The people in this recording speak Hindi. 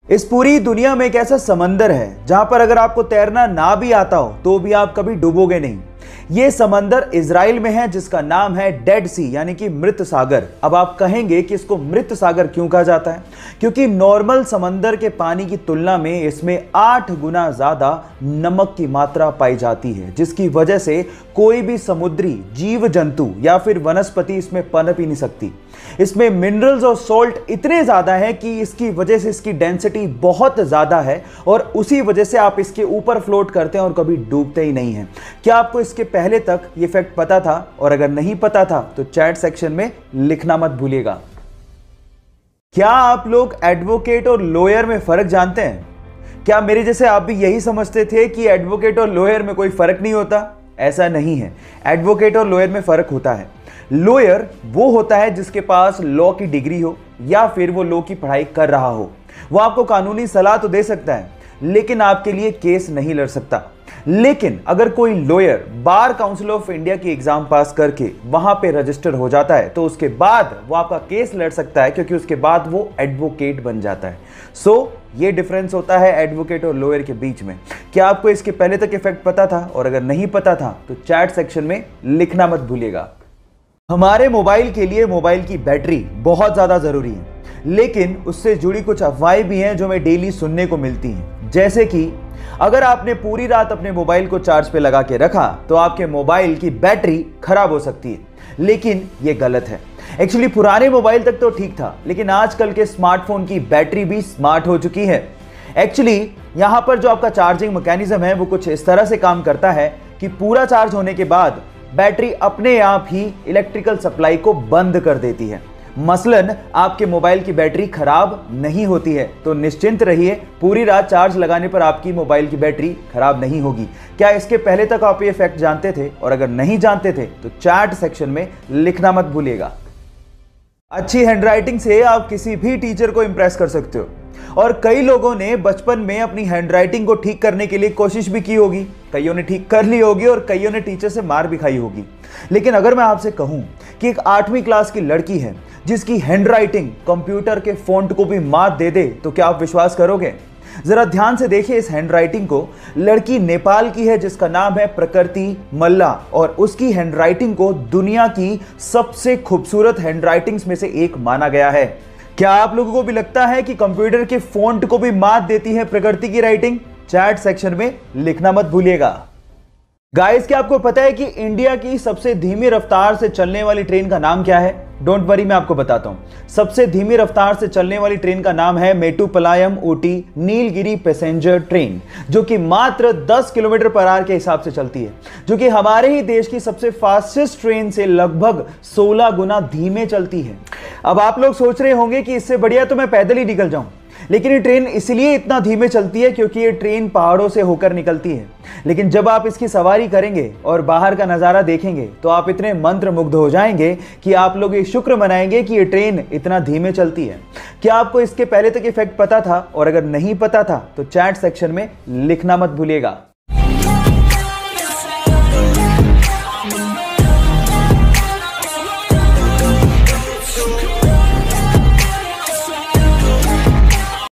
इस पूरी दुनिया में एक ऐसा समंदर है जहां पर अगर आपको तैरना ना भी आता हो तो भी आप कभी डूबोगे नहीं। ये समंदर इजराइल में है जिसका नाम है डेड सी यानी कि मृत सागर। अब आप कहेंगे कि इसको मृत सागर क्यों कहा जाता है? क्योंकि नॉर्मल समंदर के पानी की तुलना में इसमें 8 गुना ज्यादा नमक की मात्रा पाई जाती है, जिसकी वजह से कोई भी समुद्री जीव जंतु या फिर वनस्पति इसमें पनप ही नहीं सकती। इसमें मिनरल्स और सॉल्ट इतने ज्यादा है कि इसकी वजह से इसकी डेंसिटी बहुत ज्यादा है और उसी वजह से आप इसके ऊपर फ्लोट करते हैं और कभी डूबते ही नहीं हैं। क्या आपको इसके पहले तक ये फैक्ट पता था? और अगर नहीं पता था तो चैट सेक्शन में लिखना मत भूलिएगा। क्या आप लोग एडवोकेट और लॉयर में फर्क जानते हैं? क्या मेरे जैसे आप भी यही समझते थे कि एडवोकेट और लॉयर में कोई फर्क नहीं होता? ऐसा नहीं है। एडवोकेट और लॉयर में फर्क होता है। लॉयर वो होता है जिसके पास लॉ की डिग्री हो या फिर वो लॉ की पढ़ाई कर रहा हो। वो आपको कानूनी सलाह तो दे सकता है लेकिन आपके लिए केस नहीं लड़ सकता। लेकिन अगर कोई lawyer bar council of India की एग्जाम पास करके वहां पे रजिस्टर हो जाता है तो उसके बाद वो आपका केस लड़ सकता है, क्योंकि उसके बाद वो एडवोकेट बन जाता है। ये डिफरेंस होता है एडवोकेट और लॉयर के बीच में। क्या आपको इसके पहले तक इफेक्ट पता था? और अगर नहीं पता था तो चैट सेक्शन में लिखना मत भूलिएगा। हमारे मोबाइल के लिए मोबाइल की बैटरी बहुत ज्यादा जरूरी है, लेकिन उससे जुड़ी कुछ अफवाहें भी हैं जो हमें डेली सुनने को मिलती हैं। जैसे कि अगर आपने पूरी रात अपने मोबाइल को चार्ज पे लगा के रखा तो आपके मोबाइल की बैटरी खराब हो सकती है, लेकिन यह गलत है। एक्चुअली पुराने मोबाइल तक तो ठीक था, लेकिन आजकल के स्मार्टफोन की बैटरी भी स्मार्ट हो चुकी है। एक्चुअली यहां पर जो आपका चार्जिंग मैकेनिज्म है वो कुछ इस तरह से काम करता है कि पूरा चार्ज होने के बाद बैटरी अपने आप ही इलेक्ट्रिकल सप्लाई को बंद कर देती है। मसलन आपके मोबाइल की बैटरी खराब नहीं होती है, तो निश्चिंत रहिए, पूरी रात चार्ज लगाने पर आपकी मोबाइल की बैटरी खराब नहीं होगी। क्या इसके पहले तक आप ये फैक्ट जानते थे? और अगर नहीं जानते थे तो चैट सेक्शन में लिखना मत भूलिएगा। अच्छी हैंडराइटिंग से आप किसी भी टीचर को इंप्रेस कर सकते हो, और कई लोगों ने बचपन में अपनी हैंडराइटिंग को ठीक करने के लिए कोशिश भी की होगी। कईयों ने ठीक कर ली होगी और कईयों ने टीचर से मार भी खाई होगी। लेकिन अगर मैं आपसे कहूं कि एक 8वीं क्लास की लड़की है जिसकी हैंडराइटिंग कंप्यूटर के फॉन्ट को भी मात दे दे, तो क्या आप विश्वास करोगे? जरा ध्यान से देखिए इस हैंडराइटिंग को। लड़की नेपाल की है जिसका नाम है प्रकृति मल्ला, और उसकी हैंडराइटिंग को दुनिया की सबसे खूबसूरत हैंडराइटिंग्स में से एक माना गया है। क्या आप लोगों को भी लगता है कि कंप्यूटर के फॉन्ट को भी मात देती है प्रकृति की राइटिंग? चैट सेक्शन में लिखना मत भूलिएगा। गाइस, क्या आपको पता है कि इंडिया की सबसे धीमी रफ्तार से चलने वाली ट्रेन का नाम क्या है? डोंट वरी, मैं आपको बताता हूं। सबसे धीमी रफ्तार से चलने वाली ट्रेन का नाम है मेट्टुपालयम ऊटी नीलगिरी पैसेंजर ट्रेन, जो कि मात्र 10 किलोमीटर पर आवर के हिसाब से चलती है, जो कि हमारे ही देश की सबसे फास्टेस्ट ट्रेन से लगभग 16 गुना धीमे चलती है। अब आप लोग सोच रहे होंगे कि इससे बढ़िया तो मैं पैदल ही निकल जाऊं, लेकिन ये ट्रेन इसलिए इतना धीमे चलती है क्योंकि ये ट्रेन पहाड़ों से होकर निकलती है। लेकिन जब आप इसकी सवारी करेंगे और बाहर का नजारा देखेंगे तो आप इतने मंत्रमुग्ध हो जाएंगे कि आप लोग ये शुक्र मनाएंगे कि ये ट्रेन इतना धीमे चलती है। क्या आपको इसके पहले तक इफेक्ट पता था? और अगर नहीं पता था तो चैट सेक्शन में लिखना मत भूलिएगा।